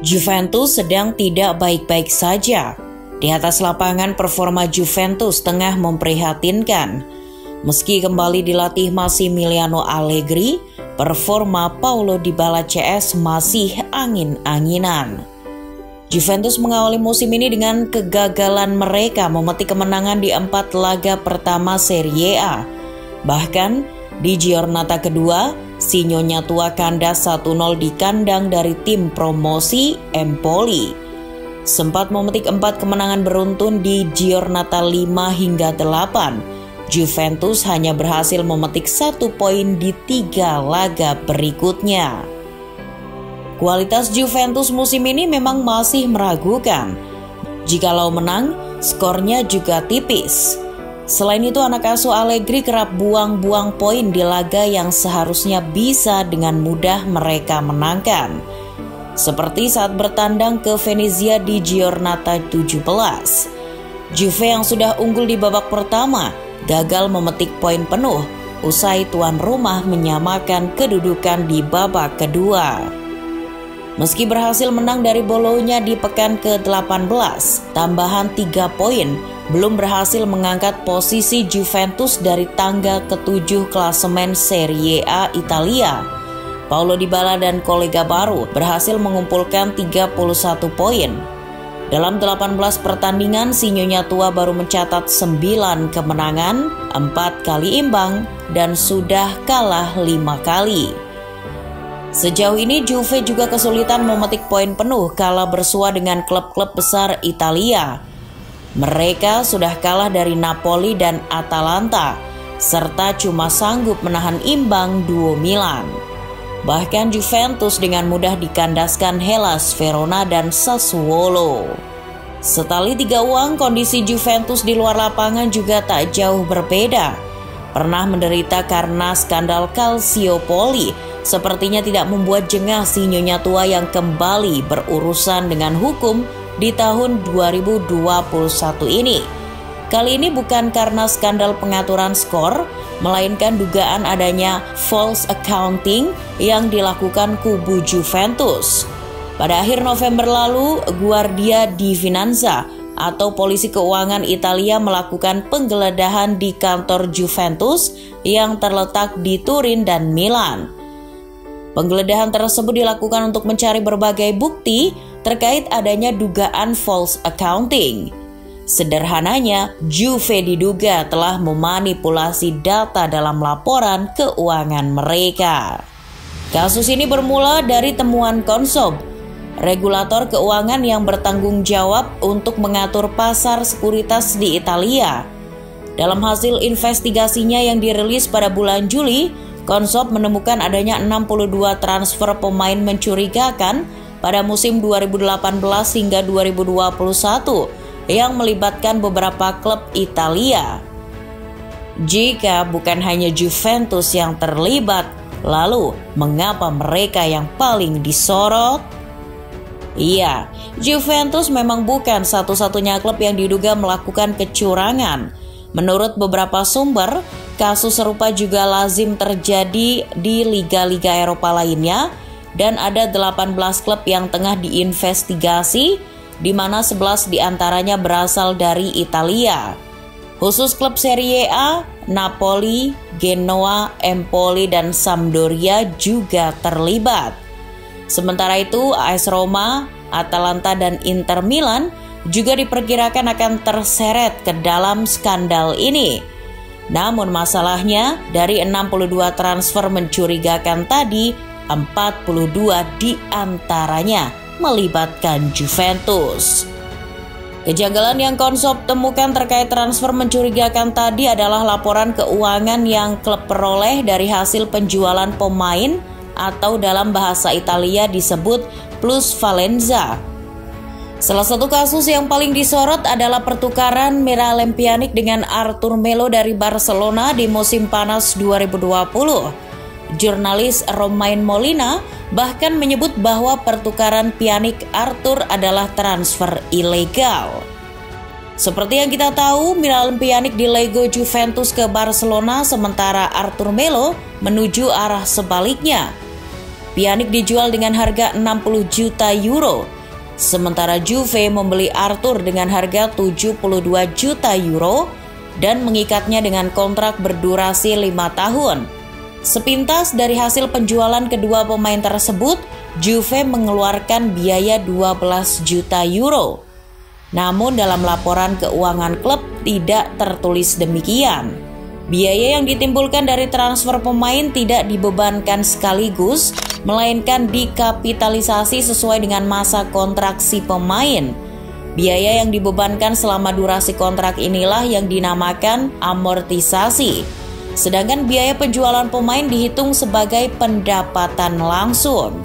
Juventus sedang tidak baik-baik saja. Di atas lapangan performa Juventus tengah memprihatinkan. Meski kembali dilatih Massimiliano Allegri, performa Paulo Dybala CS masih angin-anginan. Juventus mengawali musim ini dengan kegagalan mereka memetik kemenangan di 4 laga pertama Serie A. Bahkan di giornata kedua, Sinyonya tua kandas 1-0 di kandang dari tim promosi Empoli. Sempat memetik 4 kemenangan beruntun di giornata 5 hingga 8. Juventus hanya berhasil memetik 1 poin di 3 laga berikutnya. Kualitas Juventus musim ini memang masih meragukan. Jikalau menang, skornya juga tipis. Selain itu, anak asuh Allegri kerap buang-buang poin di laga yang seharusnya bisa dengan mudah mereka menangkan. Seperti saat bertandang ke Venezia di giornata 17. Juve yang sudah unggul di babak pertama gagal memetik poin penuh usai tuan rumah menyamakan kedudukan di babak kedua. Meski berhasil menang dari Bologna di pekan ke-18, tambahan 3 poin belum berhasil mengangkat posisi Juventus dari tangga ke-7 klasemen Serie A Italia. Paulo Dybala dan kolega baru berhasil mengumpulkan 31 poin. Dalam 18 pertandingan, Sinyonya tua baru mencatat 9 kemenangan, 4 kali imbang, dan sudah kalah 5 kali. Sejauh ini Juve juga kesulitan memetik poin penuh kala bersua dengan klub-klub besar Italia. Mereka sudah kalah dari Napoli dan Atalanta, serta cuma sanggup menahan imbang duo Milan. Bahkan Juventus dengan mudah dikandaskan Hellas Verona dan Sassuolo. Setali 3 uang, kondisi Juventus di luar lapangan juga tak jauh berbeda. Pernah menderita karena skandal Calciopoli, sepertinya tidak membuat jengah Sinyonya tua yang kembali berurusan dengan hukum di tahun 2021 ini. Kali ini bukan karena skandal pengaturan skor, melainkan dugaan adanya false accounting yang dilakukan kubu Juventus. Pada akhir November lalu, Guardia di Finanza atau polisi keuangan Italia melakukan penggeledahan di kantor Juventus yang terletak di Turin dan Milan. Penggeledahan tersebut dilakukan untuk mencari berbagai bukti terkait adanya dugaan false accounting. Sederhananya, Juve diduga telah memanipulasi data dalam laporan keuangan mereka. Kasus ini bermula dari temuan Consob, regulator keuangan yang bertanggung jawab untuk mengatur pasar sekuritas di Italia. Dalam hasil investigasinya yang dirilis pada bulan Juli, Consob menemukan adanya 62 transfer pemain mencurigakan pada musim 2018 hingga 2021 yang melibatkan beberapa klub Italia. Jika bukan hanya Juventus yang terlibat, lalu mengapa mereka yang paling disorot? Iya, Juventus memang bukan satu-satunya klub yang diduga melakukan kecurangan. Menurut beberapa sumber, kasus serupa juga lazim terjadi di liga-liga Eropa lainnya dan ada 18 klub yang tengah diinvestigasi, di mana 11 diantaranya berasal dari Italia. Khusus klub Serie A, Napoli, Genoa, Empoli, dan Sampdoria juga terlibat. Sementara itu, AS Roma, Atalanta, dan Inter Milan juga diperkirakan akan terseret ke dalam skandal ini. Namun masalahnya, dari 62 transfer mencurigakan tadi, 42 diantaranya melibatkan Juventus. Kejanggalan yang Consob temukan terkait transfer mencurigakan tadi adalah laporan keuangan yang klub peroleh dari hasil penjualan pemain atau dalam bahasa Italia disebut plusvalenza. Salah satu kasus yang paling disorot adalah pertukaran Miralem Pjanic dengan Arthur Melo dari Barcelona di musim panas 2020. Jurnalis Romain Molina bahkan menyebut bahwa pertukaran Pjanic Arthur adalah transfer ilegal. Seperti yang kita tahu, Miralem Pjanic dilego Juventus ke Barcelona sementara Arthur Melo menuju arah sebaliknya. Pjanic dijual dengan harga 60 juta euro, Sementara Juve membeli Arthur dengan harga 72 juta euro dan mengikatnya dengan kontrak berdurasi 5 tahun. Sepintas dari hasil penjualan kedua pemain tersebut, Juve mengeluarkan biaya 12 juta euro. Namun dalam laporan keuangan klub tidak tertulis demikian. Biaya yang ditimbulkan dari transfer pemain tidak dibebankan sekaligus, melainkan dikapitalisasi sesuai dengan masa kontrak si pemain. Biaya yang dibebankan selama durasi kontrak inilah yang dinamakan amortisasi. Sedangkan biaya penjualan pemain dihitung sebagai pendapatan langsung.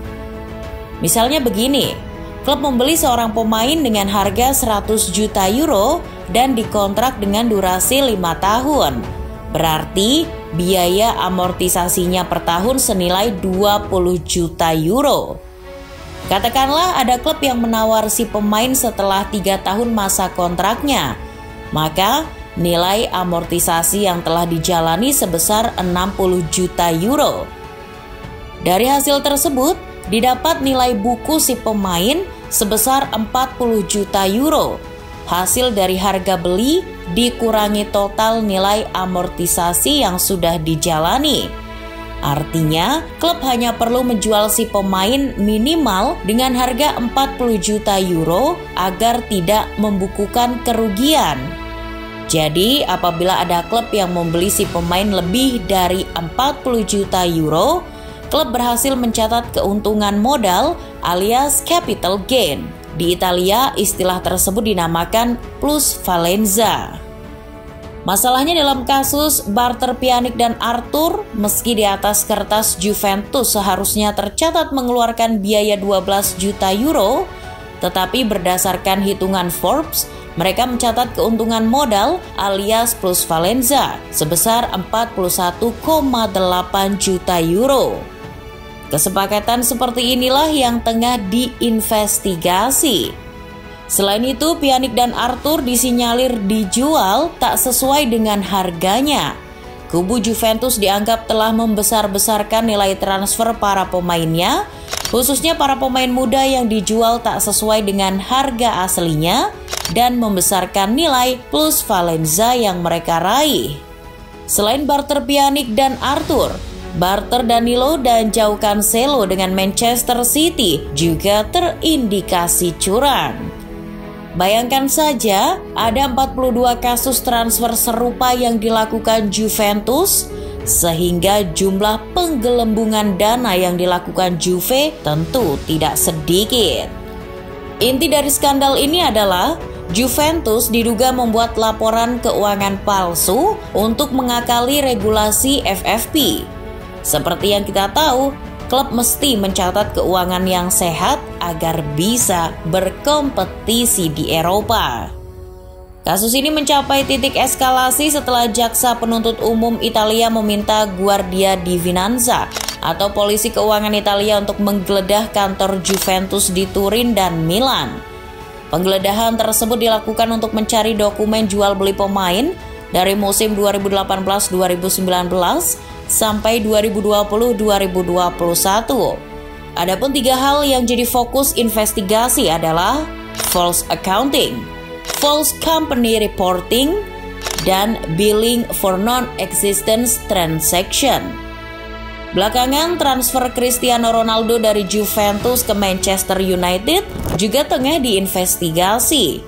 Misalnya begini, klub membeli seorang pemain dengan harga 100 juta euro dan dikontrak dengan durasi 5 tahun. Berarti biaya amortisasinya per tahun senilai 20 juta euro. Katakanlah ada klub yang menawar si pemain setelah 3 tahun masa kontraknya, maka nilai amortisasi yang telah dijalani sebesar 60 juta euro. Dari hasil tersebut, didapat nilai buku si pemain sebesar 40 juta euro. Hasil dari harga beli dikurangi total nilai amortisasi yang sudah dijalani. Artinya, klub hanya perlu menjual si pemain minimal dengan harga 40 juta euro agar tidak membukukan kerugian. Jadi, apabila ada klub yang membeli si pemain lebih dari 40 juta euro, klub berhasil mencatat keuntungan modal alias capital gain. Di Italia, istilah tersebut dinamakan plusvalenza. Masalahnya dalam kasus barter Pjanic dan Arthur, meski di atas kertas Juventus seharusnya tercatat mengeluarkan biaya 12 juta euro, tetapi berdasarkan hitungan Forbes, mereka mencatat keuntungan modal alias plusvalenza sebesar 41,8 juta euro. Kesepakatan seperti inilah yang tengah diinvestigasi. Selain itu, Pjanic dan Arthur disinyalir dijual tak sesuai dengan harganya. Kubu Juventus dianggap telah membesar-besarkan nilai transfer para pemainnya, khususnya para pemain muda yang dijual tak sesuai dengan harga aslinya dan membesarkan nilai plusvalenza yang mereka raih. Selain barter Pjanic dan Arthur, barter Danilo dan João Cancelo dengan Manchester City juga terindikasi curang. Bayangkan saja, ada 42 kasus transfer serupa yang dilakukan Juventus, sehingga jumlah penggelembungan dana yang dilakukan Juve tentu tidak sedikit. Inti dari skandal ini adalah Juventus diduga membuat laporan keuangan palsu untuk mengakali regulasi FFP. Seperti yang kita tahu, klub mesti mencatat keuangan yang sehat agar bisa berkompetisi di Eropa. Kasus ini mencapai titik eskalasi setelah jaksa penuntut umum Italia meminta Guardia di Finanza atau polisi keuangan Italia untuk menggeledah kantor Juventus di Turin dan Milan. Penggeledahan tersebut dilakukan untuk mencari dokumen jual beli pemain dari musim 2018-2019 sampai 2020-2021. Adapun 3 hal yang jadi fokus investigasi adalah false accounting, false company reporting, dan billing for non-existence transaction. Belakangan, transfer Cristiano Ronaldo dari Juventus ke Manchester United juga tengah diinvestigasi.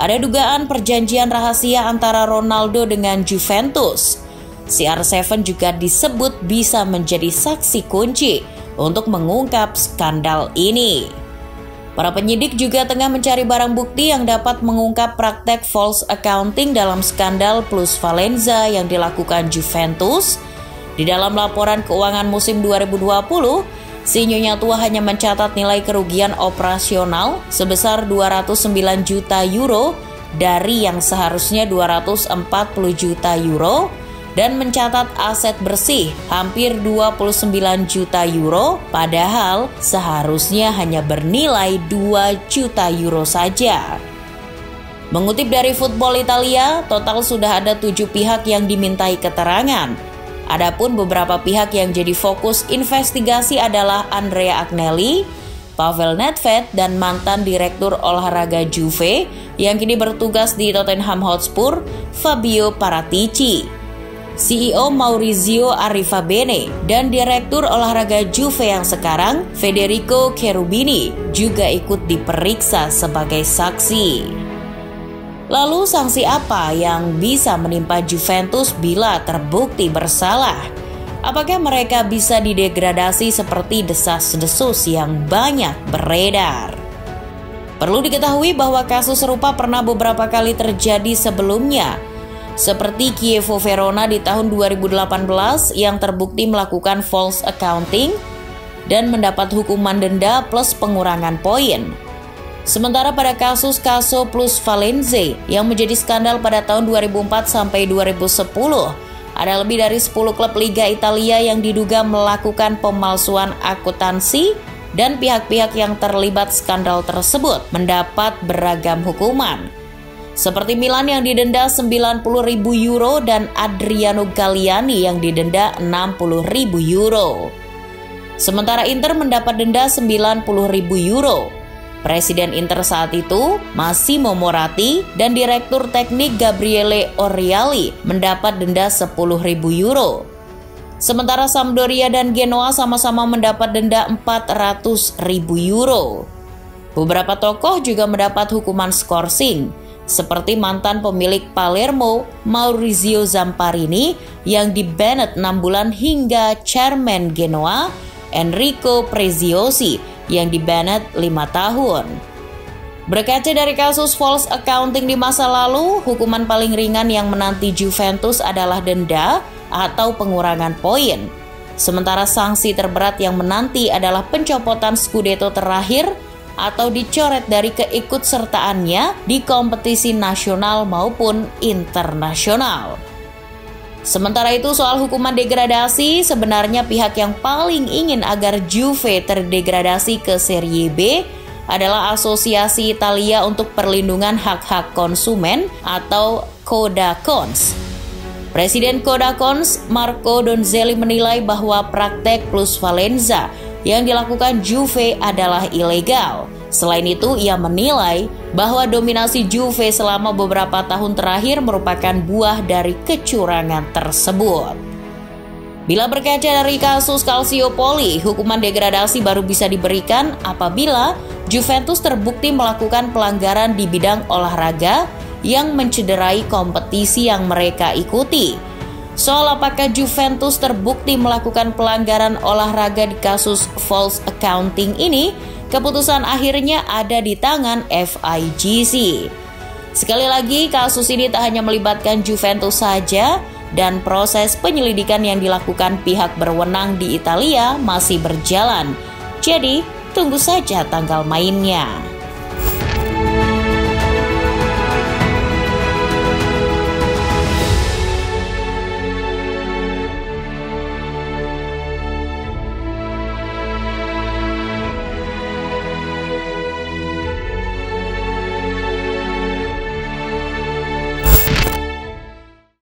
Ada dugaan perjanjian rahasia antara Ronaldo dengan Juventus. CR7 juga disebut bisa menjadi saksi kunci untuk mengungkap skandal ini. Para penyidik juga tengah mencari barang bukti yang dapat mengungkap praktek false accounting dalam skandal plusvalenza yang dilakukan Juventus. Di dalam laporan keuangan musim 2020, si Nyonya Tua hanya mencatat nilai kerugian operasional sebesar 209 juta euro dari yang seharusnya 240 juta euro dan mencatat aset bersih hampir 29 juta euro, padahal seharusnya hanya bernilai 2 juta euro saja. Mengutip dari Football Italia, total sudah ada 7 pihak yang dimintai keterangan. Adapun beberapa pihak yang jadi fokus investigasi adalah Andrea Agnelli, Pavel Nedved, dan mantan direktur olahraga Juve yang kini bertugas di Tottenham Hotspur, Fabio Paratici. CEO Maurizio Arrivabene dan direktur olahraga Juve yang sekarang, Federico Cherubini, juga ikut diperiksa sebagai saksi. Lalu sanksi apa yang bisa menimpa Juventus bila terbukti bersalah? Apakah mereka bisa didegradasi seperti desas-desus yang banyak beredar? Perlu diketahui bahwa kasus serupa pernah beberapa kali terjadi sebelumnya, seperti Chievo Verona di tahun 2018 yang terbukti melakukan false accounting dan mendapat hukuman denda plus pengurangan poin. Sementara pada kasus Caso plus Valenze yang menjadi skandal pada tahun 2004 sampai 2010, ada lebih dari 10 klub Liga Italia yang diduga melakukan pemalsuan akuntansi dan pihak-pihak yang terlibat skandal tersebut mendapat beragam hukuman. Seperti Milan yang didenda 90.000 euro dan Adriano Galliani yang didenda 60.000 euro. Sementara Inter mendapat denda 90.000 euro. Presiden Inter saat itu, Massimo Moratti, dan Direktur Teknik Gabriele Oriali mendapat denda 10.000 euro. Sementara Sampdoria dan Genoa sama-sama mendapat denda 400.000 euro. Beberapa tokoh juga mendapat hukuman skorsing, seperti mantan pemilik Palermo, Maurizio Zamparini, yang di-banned 6 bulan hingga chairman Genoa, Enrico Preziosi, yang di-banned 5 tahun. Berkaca dari kasus false accounting di masa lalu, hukuman paling ringan yang menanti Juventus adalah denda atau pengurangan poin. Sementara sanksi terberat yang menanti adalah pencopotan Scudetto terakhir atau dicoret dari keikutsertaannya di kompetisi nasional maupun internasional. Sementara itu soal hukuman degradasi, sebenarnya pihak yang paling ingin agar Juve terdegradasi ke Serie B adalah Asosiasi Italia untuk Perlindungan Hak-Hak Konsumen atau Codacons. Presiden Codacons, Marco Donzelli, menilai bahwa praktek plusvalenza yang dilakukan Juve adalah ilegal. Selain itu, ia menilai bahwa dominasi Juve selama beberapa tahun terakhir merupakan buah dari kecurangan tersebut. Bila berkaca dari kasus Calciopoli, hukuman degradasi baru bisa diberikan apabila Juventus terbukti melakukan pelanggaran di bidang olahraga yang mencederai kompetisi yang mereka ikuti. Soal apakah Juventus terbukti melakukan pelanggaran olahraga di kasus false accounting ini, keputusan akhirnya ada di tangan FIGC. Sekali lagi, kasus ini tak hanya melibatkan Juventus saja, dan proses penyelidikan yang dilakukan pihak berwenang di Italia masih berjalan. Jadi, tunggu saja tanggal mainnya.